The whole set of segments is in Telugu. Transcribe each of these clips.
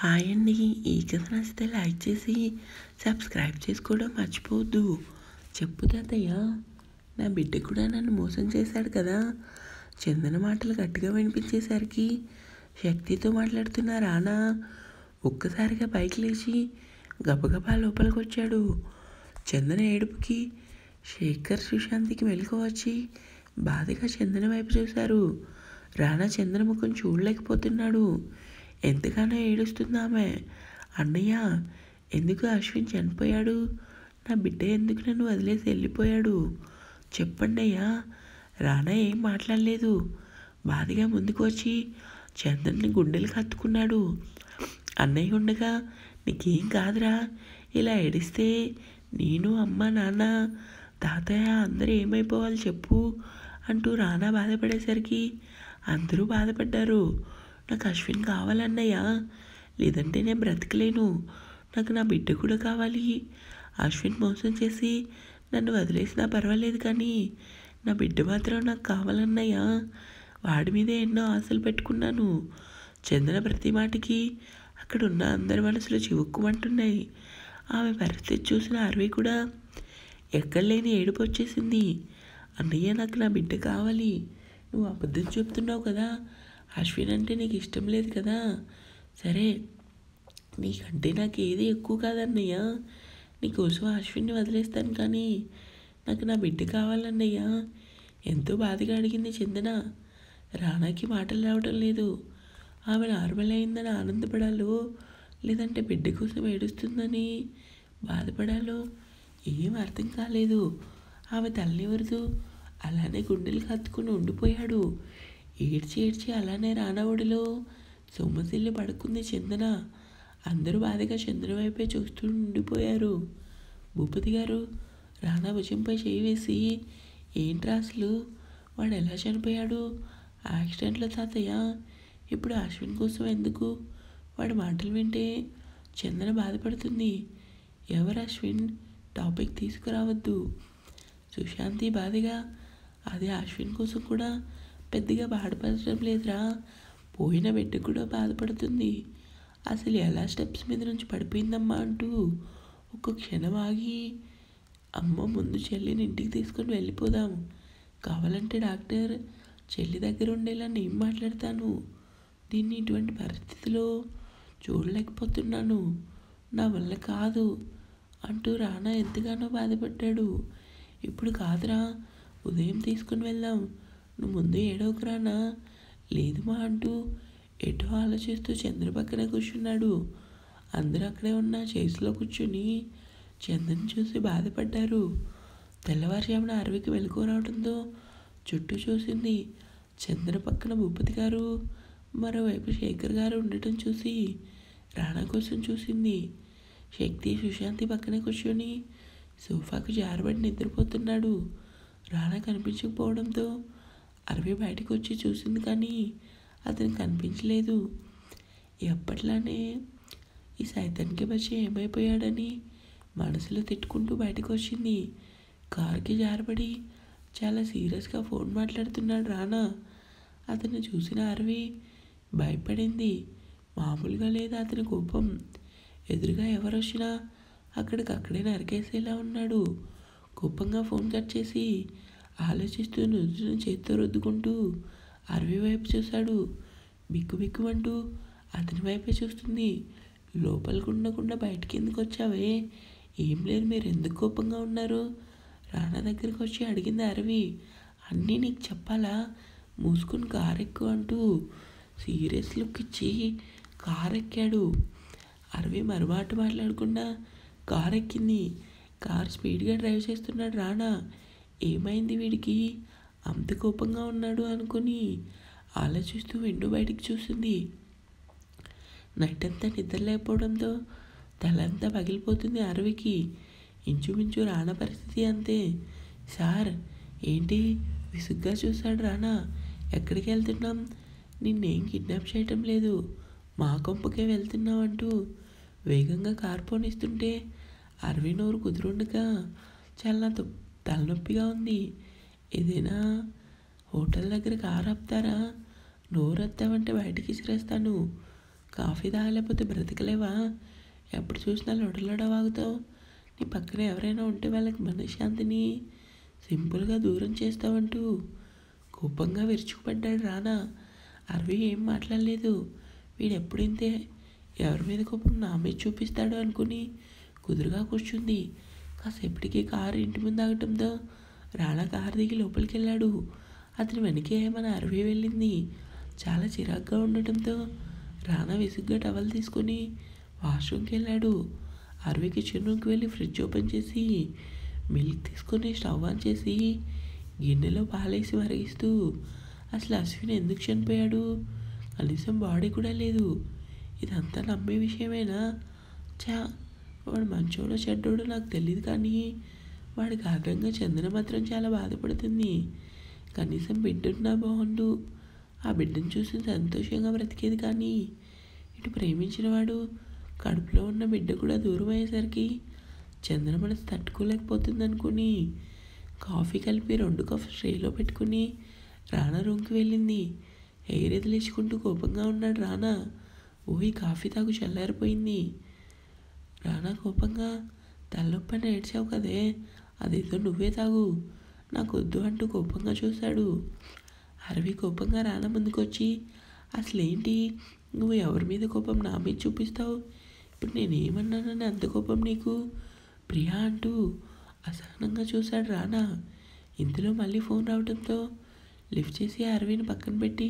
హాయ్ అండి. ఈ కథ నచ్చితే లైక్ చేసి సబ్స్క్రైబ్ చేసుకోవడం మర్చిపోవద్దు. చెప్పు తాతయ్య, నా బిడ్డ కూడా నన్ను మోసం చేశాడు కదా. చందన మాటలు గట్టిగా వినిపించేసరికి శక్తితో మాట్లాడుతున్న రానా ఒక్కసారిగా పైకి లేచి గబగబా లోపలికి వచ్చాడు. చందన ఏడుపుకి శేఖర్ సుశాంతికి మెలకు వచ్చి బాధగా చందన వైపు చూశారు. రానా చందన ముఖం చూడలేకపోతున్నాడు. ఎంతగానో ఏడుస్తుంది ఆమె. అన్నయ్య, ఎందుకు అశ్విన్ చనిపోయాడు? నా బిడ్డ ఎందుకు నన్ను వదిలేసి వెళ్ళిపోయాడు? చెప్పండి అయ్యా. రానా ఏం మాట్లాడలేదు. బాధగా ముందుకు వచ్చి చందన్ని గుండెలకు హత్తుకున్నాడు. అన్నయ్య ఉండగా నీకేం కాదురా, ఇలా ఏడిస్తే నేను, అమ్మ, నాన్న, తాతయ్య అందరూ ఏమైపోవాలి చెప్పు అంటూ రానా బాధపడేసరికి అందరూ బాధపడ్డారు. నాకు అశ్విన్ కావాలన్నయ్య, లేదంటే నేను బ్రతకలేను. నాకు నా బిడ్డ కూడా కావాలి. అశ్విన్ మోసం చేసి నన్ను వదిలేసినా పర్వాలేదు, కానీ నా బిడ్డ మాత్రం నాకు కావాలన్నయ్య. వాడి మీదే ఎన్నో ఆశలు పెట్టుకున్నాను. చందన ప్రతి మాటకి అక్కడ ఉన్న అందరి మనసులో చివుక్కుమంటున్నాయి. ఆమె పరిస్థితి చూసిన అరవి కూడా ఎక్కడలేని ఏడుపు వచ్చేసింది. అన్నయ్య, నాకు నా బిడ్డ కావాలి. నువ్వు అబద్ధం చెప్తున్నావు కదా. అశ్విన్ అంటే నీకు ఇష్టం లేదు కదా. సరే, నీకంటే నాకు ఏది ఎక్కువ కాదన్నయ్య. నీకోసం అశ్విన్ని వదిలేస్తాను, కానీ నాకు నా బిడ్డ కావాలన్నయ్య. ఎంతో బాధగా అడిగింది చందన. రానాకి మాటలు రావడం లేదు. ఆమె నార్మల్ అయిందని ఆనందపడాలో, లేదంటే బిడ్డ కోసం ఏడుస్తుందని బాధపడాలో ఏం అర్థం కాలేదు. ఆమె తల్లివరదు అలానే గుండెలు హత్తుకుని ఉండిపోయాడు. ఏడ్చి ఏడ్చి అలానే రానా ఒడిలో సొమ్మసిల్లి పడుకుంది చందన. అందరూ బాధగా చందన వైపే చూస్తూ ఉండిపోయారు. భూపతి గారు రానా భుజంపై చేయి వేసి, ఏంట్రా అసలు వాడు ఎలా చనిపోయాడు? యాక్సిడెంట్లో తాతయ్య. ఇప్పుడు అశ్విన్ కోసం ఎందుకు? వాడి మాటలు వింటే చందన బాధపడుతుంది. ఎవరు అశ్విన్? టాపిక్ తీసుకురావద్దు. సుశాంతి బాధగా, అది అశ్విన్ కోసం కూడా పెద్దగా బాధపడటం లేదురా. పోయిన బిడ్డ కూడా బాధపడుతుంది. అసలు ఎలా స్టెప్స్ మీద నుంచి పడిపోయిందమ్మా అంటూ ఒక్క క్షణం ఆగి, అమ్మ ముందు చెల్లిని ఇంటికి తీసుకొని వెళ్ళిపోదాం. కావాలంటే డాక్టర్ చెల్లి దగ్గర ఉండేలా నేను మాట్లాడతాను. దీన్ని ఇటువంటి పరిస్థితిలో చూడలేకపోతున్నాను. నా వల్ల కాదు అంటూ రానా ఎంతగానో బాధపడ్డాడు. ఇప్పుడు కాదురా, ఉదయం తీసుకుని వెళ్దాం. నువ్వు ముందు ఏడవకురానా. లేదు మా అంటూ ఎటో ఆలోచిస్తూ చంద్ర పక్కనే కూర్చున్నాడు. అందరూ అక్కడే ఉన్న చైర్స్లో కూర్చుని చంద్రని చూసి బాధపడ్డారు. తెల్లవారుజామున అరవికి వెలుగు రావడంతో చుట్టూ చూసింది. చంద్ర పక్కన భూపతి గారు, మరోవైపు శేఖర్ గారు ఉండటం చూసి రానా కోసం చూసింది. శక్తి సుశాంతి పక్కనే కూర్చొని సోఫాకు జారబడి నిద్రపోతున్నాడు. రానా కనిపించకపోవడంతో అరవి బయటకు వచ్చి చూసింది, కానీ అతను కనిపించలేదు. ఎప్పట్లానే ఈ సైతానికి వచ్చి ఏమైపోయాడని మనసులో తిట్టుకుంటూ బయటకు వచ్చింది. కారుకి జారబడి చాలా సీరియస్గా ఫోన్ మాట్లాడుతున్నాడు రానా. అతను చూసిన అరవి భయపడింది. మామూలుగా లేదు అతని కోపం. ఎదురుగా ఎవరు వచ్చినా అక్కడికక్కడే నరికేసేలా ఉన్నాడు. కోపంగా ఫోన్ కట్ చేసి ఆలోచిస్తూ నుదుటిని చేత్తో రుద్దుకుంటూ అరవి వైపు చూశాడు. బిక్కుబిక్కుమంటూ అతని వైపే చూస్తుంది. లోపలికి ఉండకుండా బయటికి ఎందుకు వచ్చావే? ఏం లేదు, మీరు ఎందుకు కోపంగా ఉన్నారు? రానా దగ్గరికి వచ్చి అడిగింది అరవి. అన్నీ నీకు చెప్పాలా? మూసుకుని కారెక్కు అంటూ సీరియస్ లుక్ ఇచ్చి కారెక్కాడు. అరవి మరుమాట మాట్లాడకుండా కారు ఎక్కింది. కారు స్పీడ్గా డ్రైవ్ చేస్తున్నాడు రానా. ఏమైంది వీడికి అంత కోపంగా ఉన్నాడు అనుకుని ఆలోచిస్తూ విండో బయటికి చూసింది. నైట్ అంతా నిద్ర లేకపోవడంతో తలంతా పగిలిపోతుంది అరవికి. ఇంచుమించు రానా పరిస్థితి అంతే. సార్ ఏంటి? విసుగ్గా చూశాడు రానా. ఎక్కడికి వెళ్తున్నాం? నిన్నేం కిడ్నాప్ చేయటం లేదు, మా కొంపకే వెళ్తున్నాం అంటూ వేగంగా కారు పోనిస్తుంటే అరవి నోరు కుదురుండగా చాలా తలనొప్పిగా ఉంది. ఏదైనా హోటల్ దగ్గర కారు ఆపుతారా? నోరు ఎత్తావంటే బయటికి విసిరేస్తాను. కాఫీ తాగలేకపోతే బ్రతకలేవా? ఎప్పుడు చూసినా లొడలొడ వాగుతావు. నీ పక్కన ఎవరైనా ఉంటే వాళ్ళకి మనశ్శాంతిని సింపుల్గా దూరం చేస్తావంటూ కోపంగా విరుచుకుపడ్డాడు రానా. అరవి ఏం మాట్లాడలేదు. వీడెప్పుడు ఇంతే, ఎవరి మీద కోపం నా మీద చూపిస్తాడు అనుకుని కుదురుగా కూర్చుంది. కాసేపటికి కారు ఇంటి ముందు ఆగటంతో రానా కారు దిగి లోపలికి వెళ్ళాడు. అతని వెనకే మన అరవి వెళ్ళింది. చాలా చిరాగ్గా ఉండటంతో రానా విసుగ్గా టవల్ తీసుకొని వాష్రూమ్కి వెళ్ళాడు. అరవి కిచెన్ రూమ్కి వెళ్ళి ఫ్రిడ్జ్ ఓపెన్ చేసి మిల్క్ తీసుకొని స్టవ్ ఆన్ చేసి గిన్నెలో పాలేసి మరిగిస్తూ, అసలు అశ్విన్ ఎందుకు చనిపోయాడు? కనీసం బాడీ కూడా లేదు. ఇదంతా నమ్మే విషయమేనా? చా, వాడు మంచోడో చెడ్డోడో నాకు తెలియదు, కానీ వాడి కారణంగా చందన మాత్రం చాలా బాధపడుతుంది. కనీసం బిడ్డున్నా బాగుండు, ఆ బిడ్డను చూసి సంతోషంగా బ్రతికేది. కానీ ఇటు ప్రేమించిన వాడు కడుపులో ఉన్న బిడ్డ కూడా దూరం అయ్యేసరికి చందన మనసు తట్టుకోలేకపోతుంది అనుకుని కాఫీ కలిపి 2 కప్స్ ట్రేలో పెట్టుకుని రానా రూమ్కి వెళ్ళింది. హెయిర్ ఎదిలేసుకుంటూ కోపంగా ఉన్నాడు రానా. ఓహి కాఫీ తాగు, చల్లారిపోయింది. రానా కోపంగా, తలనొప్పని ఏడ్చావు కదే, అదేదో నువ్వే తాగు, నాకు వద్దు అంటూ కోపంగా చూశాడు. అరవి కోపంగా రానా ముందుకొచ్చి, అసలేంటి నువ్వు ఎవరి మీద కోపం నా మీద చూపిస్తావు? ఇప్పుడు నేనేమన్నానని అంత కోపం నీకు? ప్రియా అంటూ అసహనంగా చూశాడు రానా. ఇంతలో మళ్ళీ ఫోన్ రావడంతో లిఫ్ట్ చేసి అరవిని పక్కన పెట్టి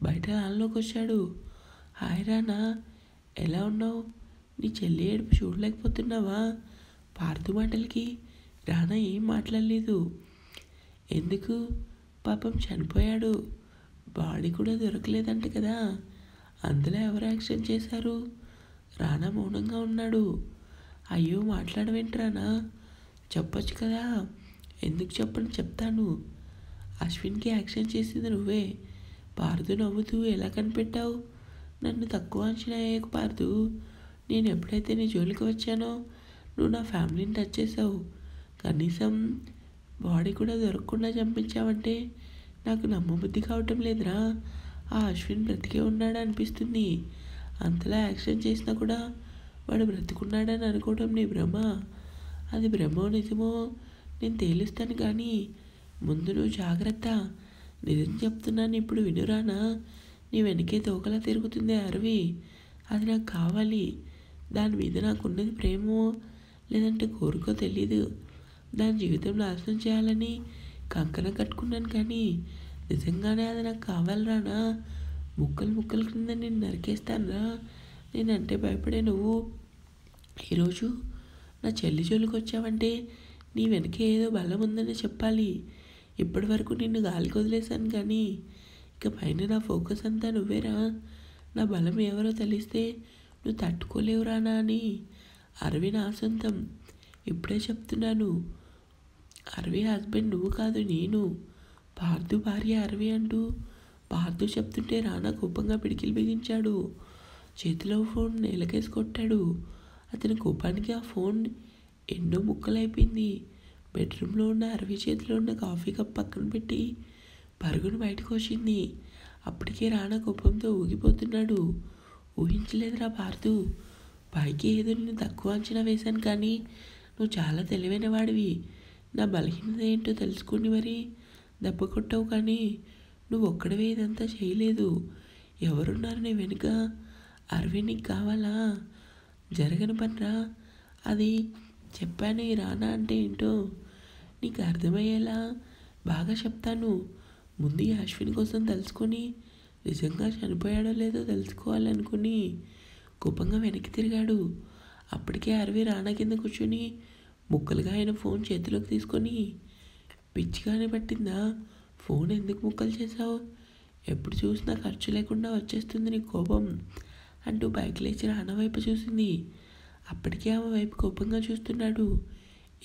బయట హాల్లోకి వచ్చాడు. హాయ్ రానా, ఎలా ఉన్నావు? నీ చెల్లి ఏడుపు చూడలేకపోతున్నావా? పార్థు మాటలకి రానా ఏం మాట్లాడలేదు. ఎందుకు? పాపం చనిపోయాడు, బాడీ కూడా దొరకలేదంట కదా, అందులో ఎవరు యాక్సిడెంట్ చేశారు? రానా మౌనంగా ఉన్నాడు. అయ్యో మాట్లాడవేంట్రానా, చెప్పొచ్చు కదా. ఎందుకు చెప్పని, చెప్తాను. అశ్విన్కి యాక్సిడెంట్ చేసింది నువ్వే. పార్థు నవ్వుతూ, ఎలా కనిపెట్టావు? నన్ను తక్కువ అంచనా వేయకు పార్థు. నేను ఎప్పుడైతే నీ జోలికి వచ్చానో నువ్వు నా ఫ్యామిలీని టచ్ చేసావు. కనీసం బాడీ కూడా దొరకకుండా చంపించావంటే నాకు నమ్మబుద్ధి కావటం లేదురా. ఆ అశ్విన్ బ్రతికే ఉన్నాడు అనిపిస్తుంది. అంతలా యాక్సిడెంట్ చేసినా కూడా వాడు బ్రతికున్నాడని అనుకోవడం నీ భ్రమ. అది భ్రమో నిజమో నేను తేలుస్తాను, కానీ ముందు నువ్వు జాగ్రత్త. నిజం చెప్తున్నాను, ఇప్పుడు వినురానా. నీ వెనకే తోకలా తిరుగుతుంది అరవి. అది నాకు కావాలి. దాని మీద నాకున్నది ప్రేమో లేదంటే కోరికో తెలీదు. దాని జీవితం నాశనం చేయాలని కంకణం కట్టుకున్నాను, కానీ నిజంగానే అది నాకు కావాలి రానా. ముక్కలు ముక్కల కింద నేను నరికేస్తానురా. నేనంటే భయపడే నువ్వు ఈరోజు నా చెల్లి జోలికి వచ్చావంటే నీ వెనకే ఏదో బలం ఉందని చెప్పాలి. ఇప్పటి వరకు నిన్ను గాలికి వదిలేశాను, కానీ ఇక పైన నా ఫోకస్ అంతా నువ్వేరా. నా బలం ఎవరో తెలిస్తే నువ్వు తట్టుకోలేవు రానా అని. అరవి నా సొంతం, ఇప్పుడే చెప్తున్నాను. అరవి హస్బెండ్ నువ్వు కాదు, నేను. పార్థు భార్య అరవి అంటూ పార్థు చెప్తుంటే రానా కోపంగా పిడికిలు బిగించాడు. చేతిలో ఫోన్ నేలకేసి కొట్టాడు. అతని కోపానికి ఆ ఫోన్ ఎన్నో ముక్కలైపోయింది. బెడ్రూమ్లో ఉన్న అరవి చేతిలో ఉన్న కాఫీ కప్ పక్కన పెట్టి పరుగును బయటకు వచ్చింది. అప్పటికే రానా కోపంతో ఊగిపోతున్నాడు. ఊహించలేదురా పార్థు, పైకి ఏదో నేను తక్కువ అంచనా వేశాను, కానీ నువ్వు చాలా తెలివైన వాడివి. నా బలహీనత ఏంటో తెలుసుకుని మరీ దెబ్బ కొట్టావు, కానీ నువ్వు ఒక్కడవే ఇదంతా చేయలేదు. ఎవరున్నారు నీ వెనుక? అరవి నీకు కావాలా? జరగని పనిరా అది. చెప్పాను ఈ రానా అంటే ఏంటో నీకు అర్థమయ్యేలా బాగా చెప్తాను. ముందు ఈ అశ్విన్ కోసం తెలుసుకొని నిజంగా చనిపోయాడో లేదో తెలుసుకోవాలనుకుని కోపంగా వెనక్కి తిరిగాడు. అప్పటికే అరవి రానా కింద కూర్చొని ముక్కలుగా అయిన ఫోన్ చేతిలోకి తీసుకొని, పిచ్చిగానే పట్టిందా? ఫోన్ ఎందుకు ముక్కలు చేసావు? ఎప్పుడు చూసినా ఖర్చు లేకుండా వచ్చేస్తుంది నీ కోపం అంటూ బైక్ లేచి రానా వైపు చూసింది. అప్పటికే ఆమె వైపు కోపంగా చూస్తున్నాడు.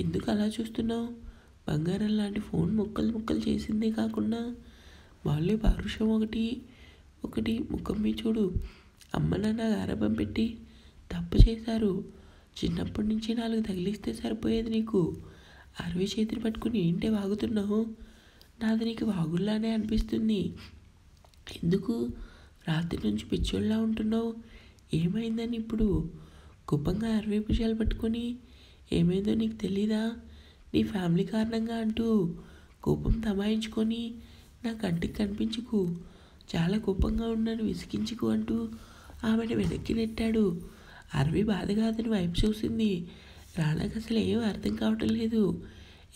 ఎందుకు అలా చూస్తున్నావు? బంగారం లాంటి ఫోన్ ముక్కలు ముక్కలు చేసిందే కాకుండా మళ్ళీ పౌరుషం ఒకటి ముఖం మీ చూడు. అమ్మ నాన్న గారాబం పెట్టి తప్పు చేశారు. చిన్నప్పటి నుంచి 4 తగిలిస్తే సరిపోయేది నీకు. అరవి చేతిని పట్టుకుని ఏంటే వాగుతున్నావు? నాది నీకు వాగుల్లానే అనిపిస్తుంది. ఎందుకు రాత్రి నుంచి పిచ్చోళ్ళలా ఉంటున్నావు? ఏమైందని ఇప్పుడు కోపంగా అరవై భుజాలు పట్టుకొని ఏమైందో నీకు తెలీదా, నీ ఫ్యామిలీ కారణంగా అంటూ కోపం తమాయించుకొని నా కంటికి కనిపించుకు, చాలా కోపంగా ఉన్నాను విసిగించుకు అంటూ ఆమెను వెనక్కి నెట్టాడు. అరవి బాధగా అతని వైపు చూసింది. రానాకు అసలు ఏం అర్థం కావటం లేదు.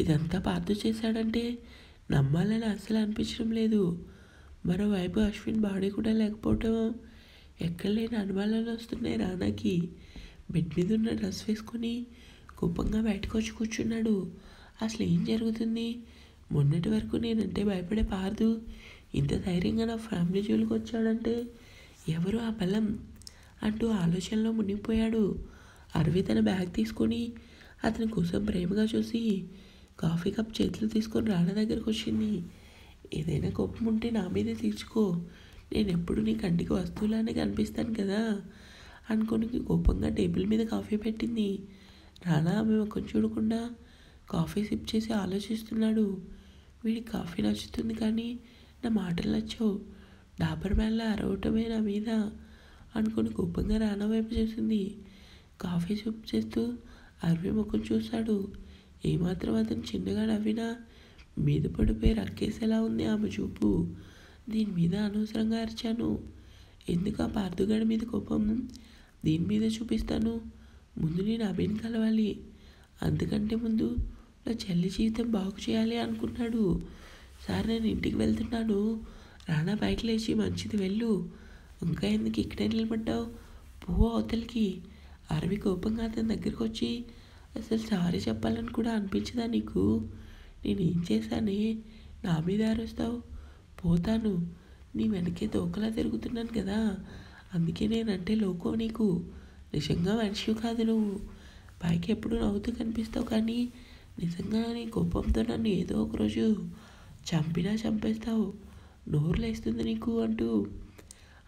ఇదంతా పార్థు చేశాడంటే నమ్మాలని అస్సలు అనిపించడం లేదు. మరోవైపు అశ్విన్ బాడీ కూడా లేకపోవటం ఎక్కడ లేని అనుమానాలు వస్తున్నాయి రానాకి. బెడ్ మీద ఉన్న డ్రెస్ వేసుకొని కోపంగా బయటకు వచ్చి కూర్చున్నాడు. అసలు ఏం జరుగుతుంది? మొన్నటి వరకు నేనంటే భయపడే పార్దు ఇంత ధైర్యంగా నా ఫ్యామిలీ జోలికి వచ్చాడంటే ఎవరు ఆ బలం అంటూ ఆలోచనలో మునిగిపోయాడు. అరవి తన బ్యాగ్ తీసుకొని అతని కోసం ప్రేమగా చూసి కాఫీ కప్ చేతులు తీసుకొని రానా దగ్గరకు వచ్చింది. ఏదైనా కోపం ఉంటే నా మీదే తీర్చుకో, నేను ఎప్పుడు నీ కంటికి వస్తువులానే కనిపిస్తాను కదా అనుకొని కోపంగా టేబుల్ మీద కాఫీ పెట్టింది. రానా ఆమె ముఖం చూడకుండా కాఫీ సిప్ చేసి ఆలోచిస్తున్నాడు. వీడికి కాఫీ నచ్చుతుంది కానీ నా మాటలు నచ్చవు, డాబర్ మ్యాన్లా అరవటమే నా మీద అనుకుని కోపంగా రానా వైపు చూసింది. కాఫీ సిప్ చేస్తూ అరవి ముఖం చూశాడు. ఏమాత్రం అతను చిన్నగా నవ్వినా మీద పడిపోయి రక్కేసేలా ఉంది ఆమె చూపు. దీని మీద అనవసరంగా అరిచాను. ఎందుకు ఆ పార్థుగాడి మీద కోపం దీని మీద చూపిస్తాను? ముందు నేను అభిని కలవాలి, అందుకంటే ముందు నా చెల్లి జీవితం బాగు చేయాలి అనుకున్నాడు. సార్ నేను ఇంటికి వెళ్తున్నాను. రానా బైక్ లేచి మంచిది వెళ్ళు, ఇంకా ఎందుకు ఇక్కడే నిలబడ్డావు, పో అవతలికి. అరవి కోపంగా అతని దగ్గరికి వచ్చి అసలు సారీ చెప్పాలని కూడా అనిపించదా నీకు? నేనేం చేశానే నా మీద అరుస్తావు? పోతాను, నీ వెనకే తోకలా తిరుగుతున్నాను కదా, అందుకే నేనంటే లోకో నీకు. నిజంగా మనిషి కాదు నువ్వు. పైకి ఎప్పుడు నవ్వుతూ కనిపిస్తావు కానీ నిజంగా నీ కోపంతో నన్ను ఏదో ఒకరోజు చంపినా చంపేస్తావు. నోరు లేస్తుంది నీకు అంటూ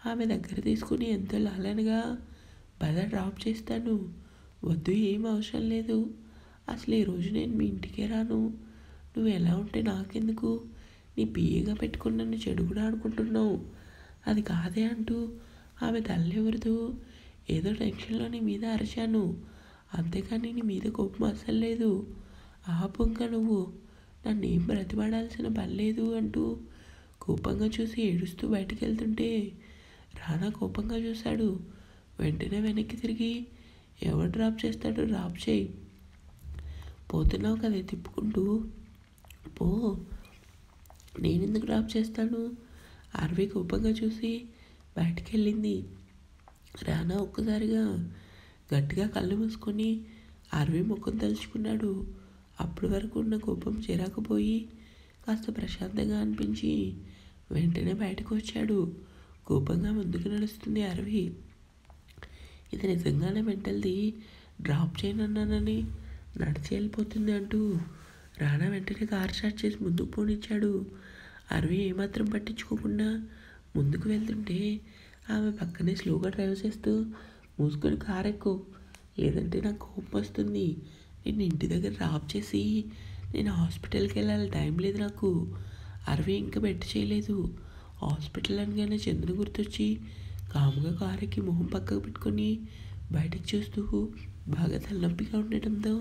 ఆమె దగ్గర తీసుకుని ఎంతో లాలనగా పద డ్రాప్ చేస్తాను. వద్దు, ఏం అవసరం లేదు. అసలు ఈరోజు నేను మీ ఇంటికే రాను. నువ్వు ఎలా ఉంటే నాకెందుకు? నీ పియ్యగా పెట్టుకుని నన్ను చెడు కూడా అనుకుంటున్నావు. అది కాదే అంటూ ఆమె తల్లెవరదు. ఏదో టెన్షన్లో నీ మీద అరిచాను, అంతేకాని నీ మీద కోపం అస్సలు లేదు. ఆపుంక నువ్వు నన్ను ఏం బ్రతిమాడాల్సిన పని లేదు అంటూ కోపంగా చూసి ఏడుస్తూ బయటికి వెళ్తుంటే రానా కోపంగా చూశాడు. వెంటనే వెనక్కి తిరిగి ఎవరు డ్రాప్ చేస్తాడో డ్రాప్ చేయి, పోతున్నావు కదా తిప్పుకుంటూ పో, నేనెందుకు డ్రాప్ చేస్తాను? అరవి కోపంగా చూసి బయటికి వెళ్ళింది. రానా ఒక్కసారిగా గట్టిగా కళ్ళు మూసుకొని అరవి ముఖం తలుచుకున్నాడు. అప్పటి వరకు ఉన్న కోపం చిరాకపోయి కాస్త ప్రశాంతంగా అనిపించి వెంటనే బయటకు వచ్చాడు. కోపంగా ముందుకు నడుస్తుంది అరవి. ఇది నిజంగానే మెంటల్ది, డ్రాప్ చేయనన్నానని నడిచి వెళ్ళిపోతుంది అంటూ రానా వెంటనే కార్ స్టార్ట్ చేసి ముందుకు పోనిచ్చాడు. అరవి ఏమాత్రం పట్టించుకోకుండా ముందుకు వెళ్తుంటే ఆమె పక్కనే స్లోగా డ్రైవ్ చేస్తూ మూసుకొని కార్ ఎక్కు, లేదంటే నాకు కోపం వస్తుంది. నేను ఇంటి దగ్గర డ్రాప్ చేసి నేను హాస్పిటల్కి వెళ్ళాలి, టైం లేదు నాకు. అరవి ఇంకా బెట్ చేయలేదు. హాస్పిటల్ అనగానే చంద్ర గుర్తొచ్చి కాముగా కారుకి మొహం పక్కకు పెట్టుకొని బయటకు చూస్తూ బాగా తలనొప్పిగా ఉండటంతో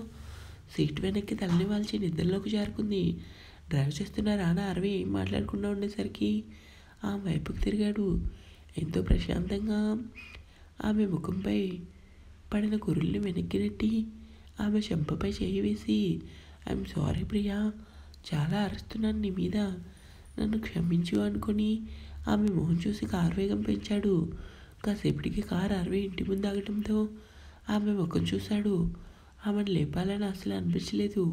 సీట్ వెనక్కి తలని వాల్చి నిద్రలోకి జారుకుంది. డ్రైవ్ చేస్తున్న రానా అరవి ఏం మాట్లాడకుండా ఉండేసరికి ఆమె వైపుకు తిరిగాడు. ఎంతో ప్రశాంతంగా ఆమె ముఖంపై పడిన కురుల్ని వెనక్కి నెట్టి ఆమె చెంపపై చేయి వేసి ఐఎమ్ సారీ ప్రియా, చాలా అరుస్తున్నాను నీ మీద, నన్ను క్షమించు అనుకొని ఆమె మొహం చూసి కారు వేగం పెంచాడు. కాసేపటికి కారు అరవి ఇంటి ముందు ఆగటంతో ఆమె ముఖం చూశాడు. ఆమెను లేపాలని అసలు అనిపించలేదు.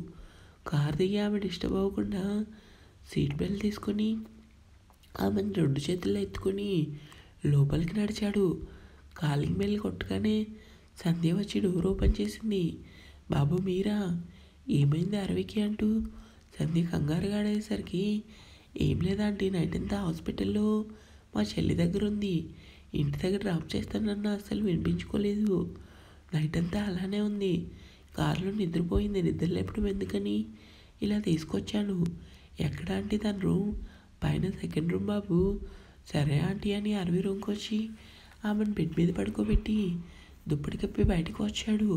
కారు దిగి ఆమె డిస్టర్బ్ అవ్వకుండా సీట్ బెల్ట్ తీసుకొని ఆమెను రెండు చేతుల్లో ఎత్తుకొని లోపలికి నడిచాడు. కాలింగ్ బెల్ కొట్టగానే సంధ్య వచ్చి డోర్ ఓపెన్ చేసింది. బాబు మీరా, ఏమైంది అరవికి అంటూ సంధ్య కంగారుగా అడిగేసరికి ఏం లేదంటే నైట్ అంతా హాస్పిటల్లో మా చెల్లి దగ్గర ఉంది, ఇంటి దగ్గర డ్రాప్ చేస్తానన్నా అసలు వినిపించుకోలేదు. నైట్ అంతా అలానే ఉంది, కారులో నిద్రపోయింది, నిద్ర లేపడం ఎందుకని ఇలా తీసుకొచ్చాను. ఎక్కడ అంటే తన రూమ్ పైన సెకండ్ రూమ్ బాబు. సరే ఆంటీ అని అరవి రూమ్కి వచ్చి ఆమెను బెడ్ మీద పడుకోబెట్టి దుప్పటి కప్పి బయటకు వచ్చాడు.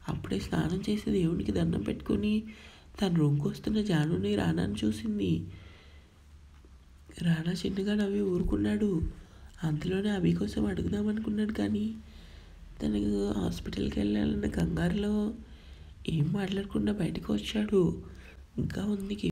అప్పుడే స్నానం చేసి దేవునికి దండం పెట్టుకుని తన రూమ్కి వస్తున్న జానుని రానాని చూసింది. రానా చిన్నగా నవ్వి ఊరుకున్నాడు. అంతలోనే అభి కోసం అడుగుదామనుకున్నాడు, కానీ తనకు హాస్పిటల్కి వెళ్ళాలన్న కంగారులో ఏం మాట్లాడకుండా బయటకు వచ్చాడు. ఇంకా ఉంది.